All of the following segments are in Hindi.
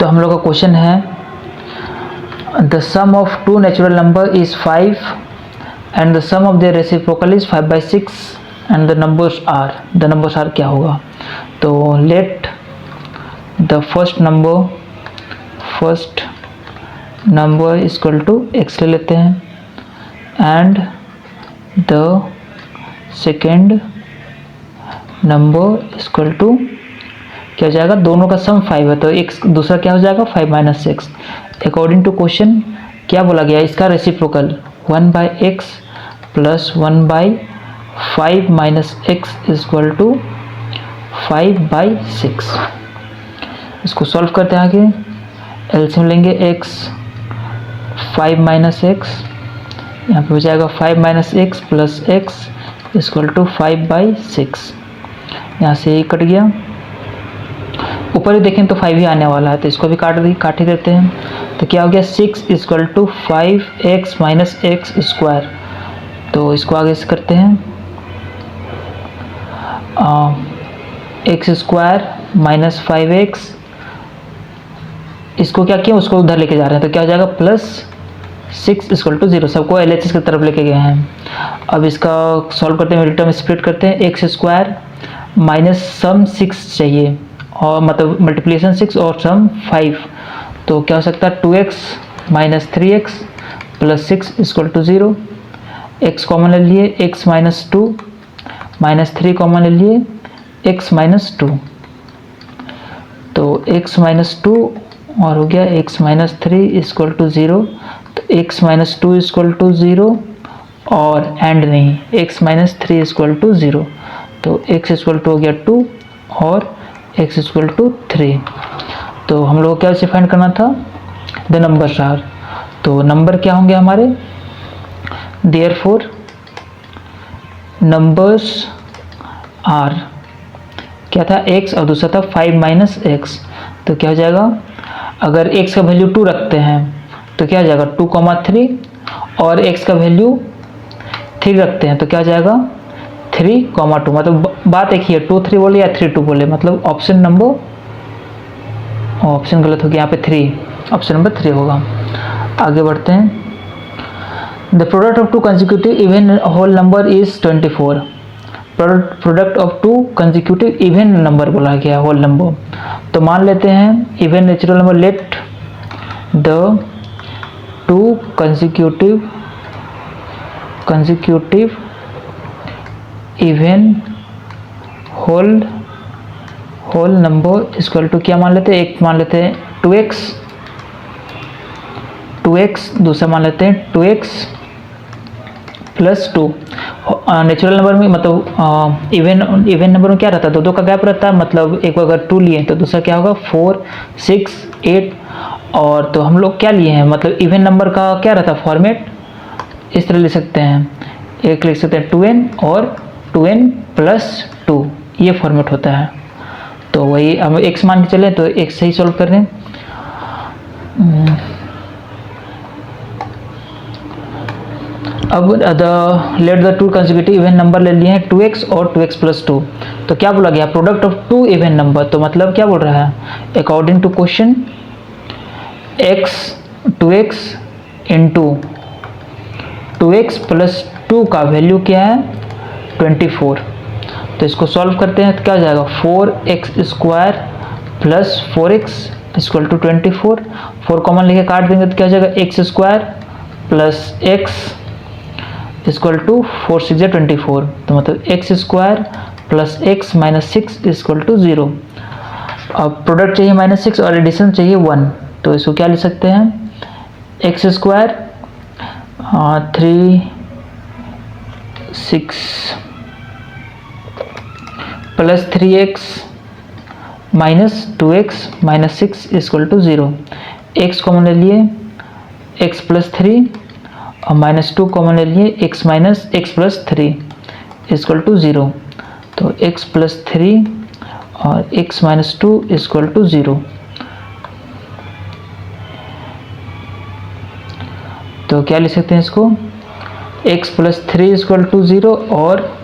तो हम लोग का क्वेश्चन है the sum of two natural number is 5 and the sum of their reciprocal is 5/6 and the numbers are क्या होगा। तो let the first number equal to x ले लेते हैं and the second number equal to क्या हो जाएगा, दोनों का सम 5 है तो एक दूसरा क्या हो जाएगा 5 - 6। अकॉर्डिंग टू क्वेश्चन क्या बोला गया, इसका reciprocal 1/x plus 1/5 - x equal to 5/6। इसको सॉल्व करते हैं आगे, एलसीएम लेंगे x 5 - x, यहाँ पे हो जाएगा 5 - x plus x equal to 5/6। यहाँ से ये कट गया, ऊपर ही देखें तो 5 ही आने वाला है तो इसको भी काट ही देते हैं। तो क्या हो गया 6 equal to 5x minus x square. तो इसको आगे से करते हैं, एक्स स्क्वायर माइनस 5x, इसको क्या किया उसको उधर लेके जा रहे हैं तो क्या हो जाएगा प्लस 6 इक्वल टू 0। सबको LHS की तरफ लेके गए हैं। अब इसका सॉल्व करते हैं, मिडिल टर्म स्प्लिट करते हैं, एक्स स्क्वायर माइनस सम 6 चाहिए और मतलब मल्टीप्लिकेशन 6 और सम 5। तो क्या हो सकता है 2x minus 3x plus 6 equal to 0। x common ले लिए, x माइनस 2 माइनस 3 कॉमन ले लिए, x माइनस 2। तो x माइनस 2 और हो गया x माइनस 3 इक्वल टू 0। तो x माइनस 2 इक्वल टू 0 और एंड नहीं, x माइनस 3 इक्वल टू 0। तो x इक्वल टू हो गया 2 और x इक्वल टू 3। तो हम लोग क्या इसे फाइंड करना था, द नंबर्स आर। तो नंबर क्या होंगे हमारे, देयरफॉर नंबर्स आर क्या था x और दूसरा था 5 माइनस x। तो क्या हो जाएगा, अगर x का वैल्यू 2 रखते हैं तो क्या हो जाएगा 2,3 और x का वैल्यू 3 रखते हैं तो क्या हो जाएगा 3,2। मतलब बात एक ही है, 2 3 बोले या 3 2 बोले, मतलब ऑप्शन गलत हो गया, यहाँ पे 3, ऑप्शन नंबर 3 होगा। आगे बढ़ते हैं, the product of two consecutive even whole number is 24। Product of two consecutive even number बोला गया, होल नंबर। तो मान लेते हैं even natural number, let the two consecutive even whole number equal to क्या मान लेते हैं, एक मान लेते हैं 2x, दूसरा मान लेते हैं 2x प्लस 2। नेचुरल नंबर में मतलब इवन नंबर में क्या रहता है, दो का गैप रहता है, मतलब एक अगर 2 लिए तो दूसरा क्या होगा 4 6 8। और तो हम लोग क्या लिए हैं, मतलब इवन नंबर का क्या रहता है फॉर्मेट, इस तरह लिख सकते हैं, एक लिख सकते हैं 2n और 2n प्लस 2, ये फॉर्मेट होता है। तो वही हम x मान के चले तो x से ही सॉल्व कर रहे हैं। अब late the two consecutive even number ले लिए हैं 2x और 2x प्लस 2। तो क्या बोला गया, product of two even number. तो मतलब क्या बोल रहा है, according to question x 2x into 2x plus 2 का वैल्यू क्या है 24। तो इसको सॉल्व करते हैं तो क्या हो जाएगा 4x square plus 4x equal to 24। 4 common लेके काट देंगे तो क्या हो जाएगा x square plus x equal to 4 6 24। तो मतलब x square plus x minus 6 equal to 0। अब प्रोडक्ट चाहिए -6 और एडिशन चाहिए 1। तो इसको क्या लिख सकते हैं, x square 3 6 plus 3x minus 2x minus 6 equal to 0। x common ले लिए, x प्लस 3 और माइनस 2 कॉमन ले लिए, x minus x plus 3 equal to 0। तो x प्लस 3 और x माइनस 2 इक्वल टू 0। तो क्या लिख सकते हैं इसको, x प्लस 3 इक्वल टू 0 और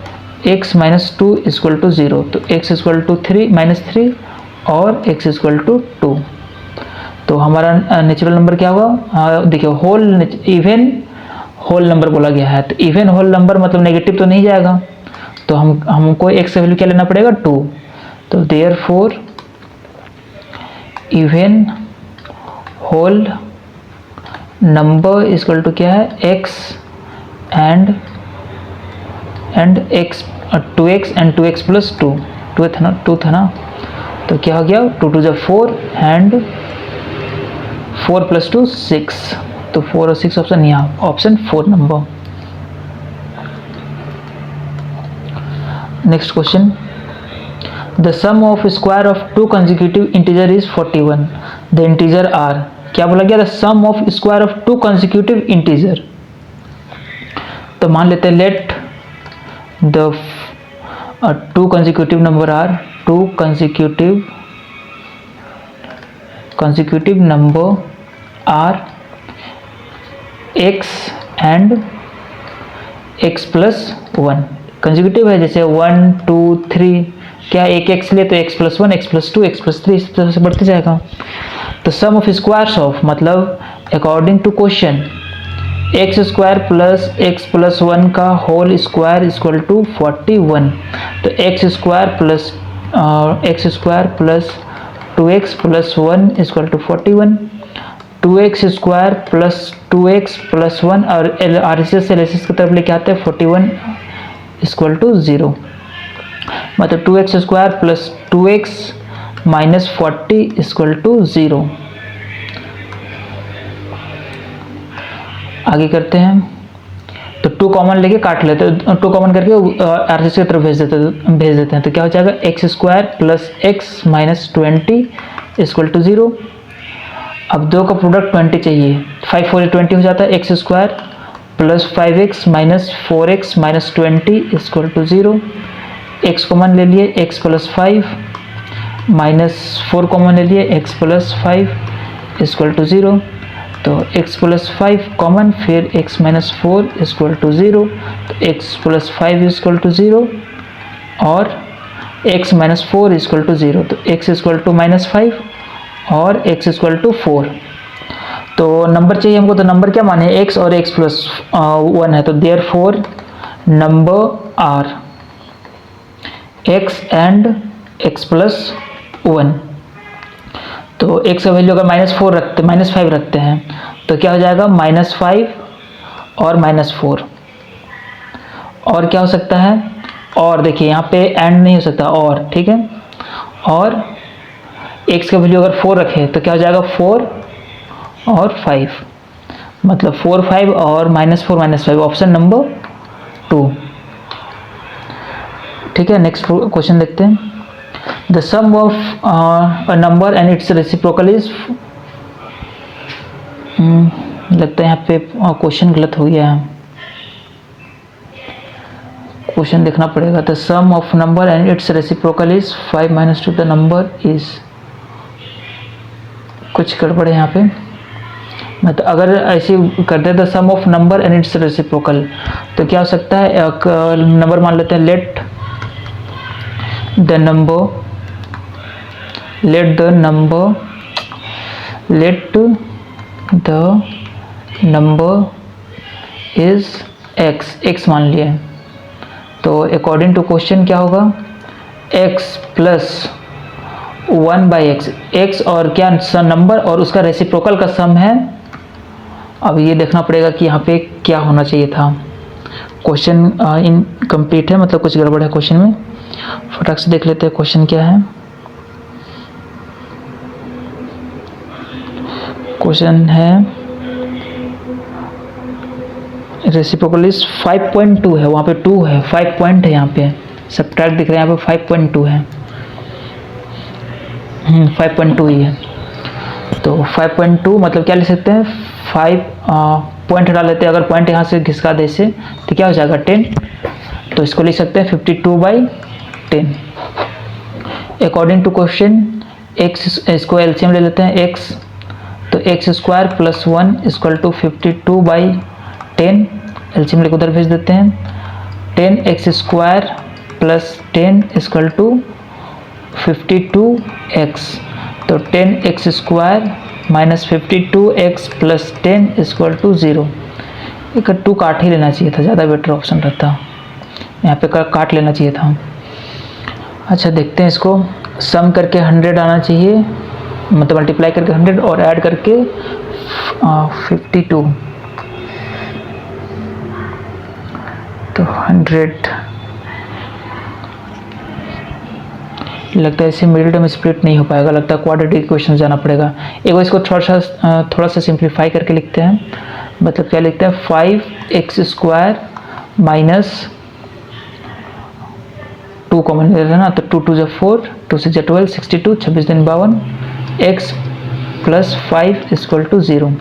x माइनस 2 इक्वल टू 0। तो x इक्वल टू 3 माइनस 3 और x इक्वल टू 2। तो हमारा नेचुरल नंबर क्या होगा, देखिए होल इवन होल नंबर बोला गया है, तो इवन होल नंबर मतलब नेगेटिव तो नहीं जाएगा, तो हमको x का वैल्यू क्या लेना पड़ेगा 2। तो therefore even whole number equal to क्या है x and x 2x and 2x plus 2 2 था ना, तो क्या हो गया 2 2 4 एंड 4 प्लस 2 6, तो 4 और 6 ऑप्शन यहाँ, option 4 number. Next question, the sum of square of two consecutive integer is 41, the integer are, क्या बोला गया, the sum of square of two consecutive integer. तो मान लेते हैं let the two consecutive number are, two consecutive number are x and x plus 1, consecutive है, जैसे 1 2 3, क्या एक x ले तो x plus 1 x plus 2 x plus 3 इस तरह से बढ़ते जाएगा। तो सम ऑफ स्क्वायर्स ऑफ मतलब according to question x square plus x plus 1 का होल स्क्वायर इक्वल टू 41, तो x square plus 2x plus 1 equal to 41, 2x square plus 2x plus 1 और RHS से LHS की तरफ लेके आते हैं 41 इक्वल टू 0, मतलब 2x square plus 2x minus 40 equal to 0। आगे करते हैं, तो 2 कॉमन लेके काट लेते हैं, 2 कॉमन करके RHS की तरफ भेज देते हैं, तो क्या हो जाएगा x square plus x minus 20 equal to 0। अब 2 का प्रोडक्ट 20 चाहिए, 5 4 20 हो जाता है, x square plus 5x minus 4x minus 20 equal to 0, x common ले लिए x प्लस 5 माइनस 4 कॉमन ले लिए x प्लस 5 इक्वल टू 0, तो x प्लस 5 कॉमन, फिर x माइनस 4 इक्वल टू 0, तो x प्लस 5 इक्वल टू 0 और x माइनस 4 इक्वल टू 0, तो x इक्वल टू माइनस 5 और x इक्वल टू 4। तो नंबर चाहिए हमको, तो नंबर क्या माने x और x प्लस 1 है, तो therefore number are x and x plus 1। तो x का वैल्यू अगर माइनस 5 रखते हैं तो क्या हो जाएगा -5 और -4, और क्या हो सकता है, और देखिए यहाँ पे एंड नहीं हो सकता, और ठीक है, और x का वैल्यू अगर 4 रखे तो क्या हो जाएगा 4 और 5, मतलब 4 5 और -4 -5, ऑप्शन नंबर 2। ठीक है, नेक्स्ट क्वेश्चन देखते हैं, the sum of a number and its reciprocal is लगता है यहाँ पे क्वेश्चन गलत हो गया है, क्वेश्चन देखना पड़ेगा। the sum of number and its reciprocal is 5 minus 2, the number is, कुछ गड़बड़ है यहाँ पे, मतलब अगर ऐसे करते हैं the sum of number and its reciprocal, तो क्या हो सकता है, एक नंबर मान लेते हैं, let the number is x मान लिया, तो अकॉर्डिंग टू क्वेश्चन क्या होगा, x प्लस 1 बाई x और क्या नंबर और उसका रेसिप्रोकल का सम है। अब ये देखना पड़ेगा कि यहाँ पे क्या होना चाहिए था, क्वेश्चन इनकम्प्लीट है, मतलब कुछ गड़बड़ है क्वेश्चन में। फटाक से देख लेते हैं क्वेश्चन क्या है। क्वेश्चन है रेसिप्रोकल इज 5.2 है, वहाँ पे 2 है, 5 पॉइंट है, यहाँ पे सब्ट्रैक्ट दिख रहा है, यहाँ पे 5.2 है, 5.2 ही है, तो 5.2 मतलब क्या लिख सकते हैं, 5 पॉइंट हटा लेते हैं, अगर पॉइंट यहाँ से घिसका दे से तो क्या हो जाएगा 10, तो इसको लिख सकते हैं 52/10। अकॉर्डिंग टू क्वेश्चन x, इसको एलसीएम ले लेते हैं x, तो x square plus 1 equal to 52/10, LCM लेकर उधर भेज देते हैं, 10x square plus 10 equal to 52x, तो 10x square minus 52x plus 10 equal to 0। एक 2 काट ही लेना चाहिए था, ज़्यादा बेटर ऑप्शन रहता, यहाँ पे काट लेना चाहिए था। अच्छा देखते हैं इसको, सम करके 100 आना चाहिए, मतलब मल्टीप्लाई करके 100 और ऐड करके 52, तो 100 लगता है इससे मिडिल टर्म स्प्लिट नहीं हो पाएगा, लगता है क्वाड्रेटिक इक्वेशन जाना पड़ेगा। एक बार इसको थोड़ा सा सिंप्लीफाई करके लिखते हैं, मतलब क्या लिखते हैं 5x² माइनस 2 कॉमन ले लेना, तो 2 2 जा 4, 2 6 जा 12, 62, 26 दिन 52, x प्लस 5 इक्वल टू 0।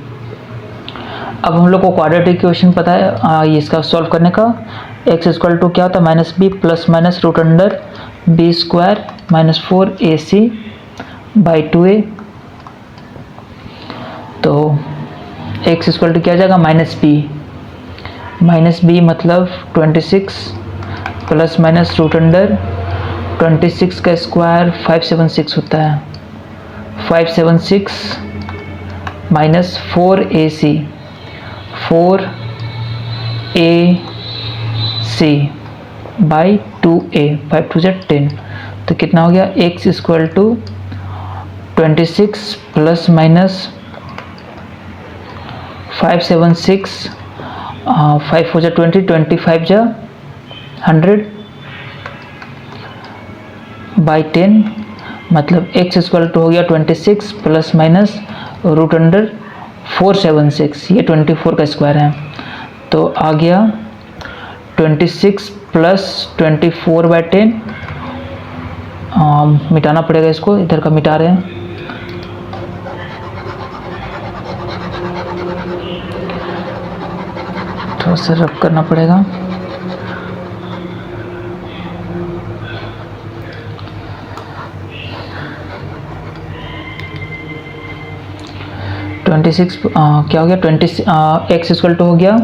अब हम लोग को क्वाड्रेटिक इक्वेशन पता है ये इसका सॉल्व करने का, x इक्वल टू क्या होता है minus b plus minus root under b square minus 4ac by 2a। तो x इक्वल टू क्या हो जाएगा माइनस बी मतलब 26 प्लस माइनस रूट अंडर 26 का स्क्वायर 576 होता है, 576 माइनस 4ac बाई 2a, 5 2 10, तो कितना हो गया x equal to 26 plus minus 576, 5 4 जा 20, 25 जा 100 बाई 10, मतलब x इक्वल टू हो गया 26 प्लस माइनस रूट अंडर 476, ये 24 का स्क्वायर है, तो आ गया 26 प्लस 24 बाई 10, मिटाना पड़ेगा इसको, इधर का मिटा रहे हैं, थोड़ा सा रब करना पड़ेगा। क्या हो गया 20 x इक्वल टू हो गया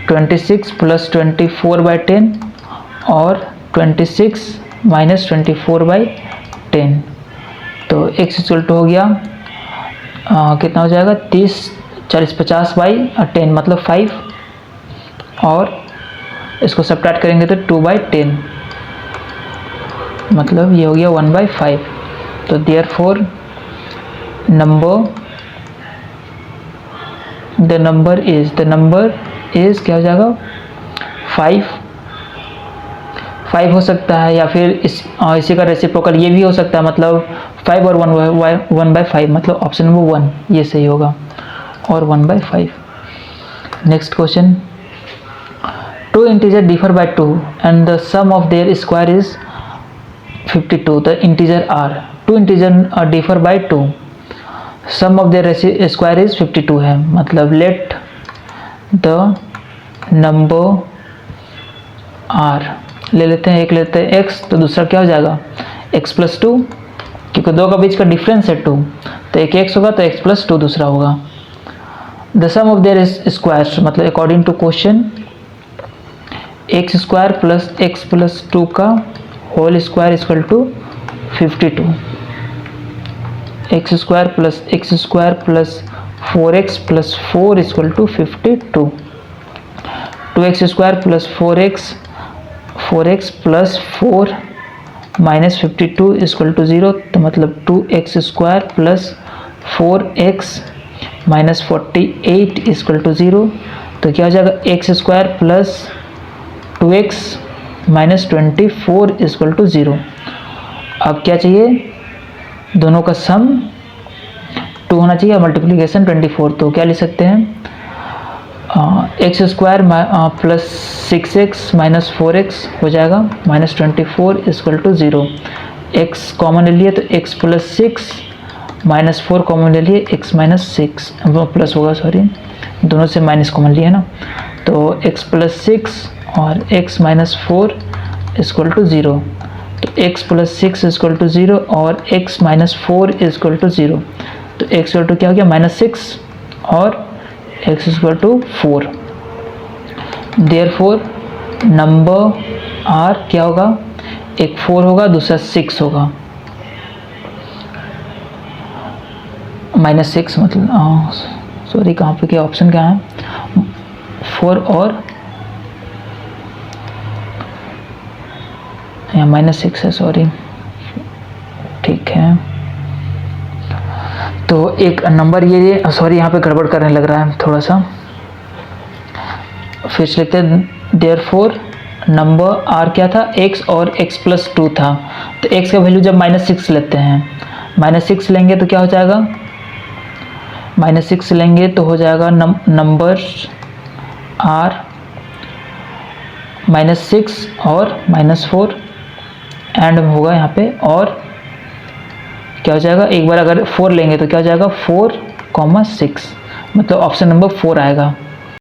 26 प्लस 24 बाई 10 और 26 माइनस 24 बाई 10, तो x इक्वल टू हो गया कितना हो जाएगा 30 40 50 बाई 10 मतलब 5, और इसको सब्ट्रैक्ट करेंगे तो 2 बाई 10 मतलब ये हो गया 1 बाई 5। तो देयरफॉर द नंबर इज क्या हो जाएगा 5 हो सकता है, या फिर इसी का रेसिप्रोकल ये भी हो सकता है, मतलब 5 और 1 बाई 5, मतलब ऑप्शन नंबर 1 ये सही होगा, और 1 by 5। Next question, 2 integer differ by 2 and the sum of their square is 52, the integer are 2 integer differ by 2, sum of their square is 52 है, मतलब लेट द नंबर आर ले लेते हैं, एक लेते हैं x, तो दूसरा क्या हो जाएगा x प्लस 2, क्योंकि दो का बीच का डिफरेंस है 2, तो एक x होगा तो x प्लस 2 दूसरा होगा। The sum of their squares मतलब according to question x square plus x प्लस 2 का whole square equal to 52, x square plus 4x plus 4 equal to 52, 2x square plus 4x plus 4 minus 52 equal to 0, तो मतलब 2x square plus 4x minus 48 equal to 0, तो क्या हो जाएगा x square plus 2x minus 24 equal to 0। अब क्या चाहिए, दोनों का सम 2 होना चाहिए, मल्टीप्लिकेशन 24, तो क्या लिख सकते हैं x square plus 6x minus 4x हो जाएगा minus 24 equal to 0, x common ले लिए तो x प्लस 6 माइनस 4 कॉमन ले लिए x माइनस 6 प्लस होगा, सॉरी दोनों से माइनस कॉमन लिए ना, तो x प्लस 6 और x माइनस 4 इक्वल टू 0, तो x प्लस 6 इक्वल टू 0 और x माइनस 4 इक्वल टू 0, तो x इक्वल टू क्या हो गया माइनस 6 और x equal to 4। Therefore number r क्या होगा, एक 4 होगा दूसरा 6 होगा, -6 मतलब सॉरी कहाँ पे क्या ऑप्शन क्या है, 4 और यहाँ -6 है, सॉरी, ठीक है। तो एक नंबर ये सॉरी यहाँ पे गड़बड़ करने लग रहा है थोड़ा सा, फिर से लिखते हैं देयरफॉर नंबर आर क्या था, x और x+2 था, तो x का वैल्यू जब -6 लेते हैं, -6 लेंगे तो क्या हो जाएगा, -6 लेंगे तो हो जाएगा नंबर r -6 और -4 एंड में होगा यहाँ पे, और क्या हो जाएगा, एक बार अगर 4 लेंगे तो क्या हो जाएगा 4, 6, मतलब ऑप्शन नंबर 4 आएगा।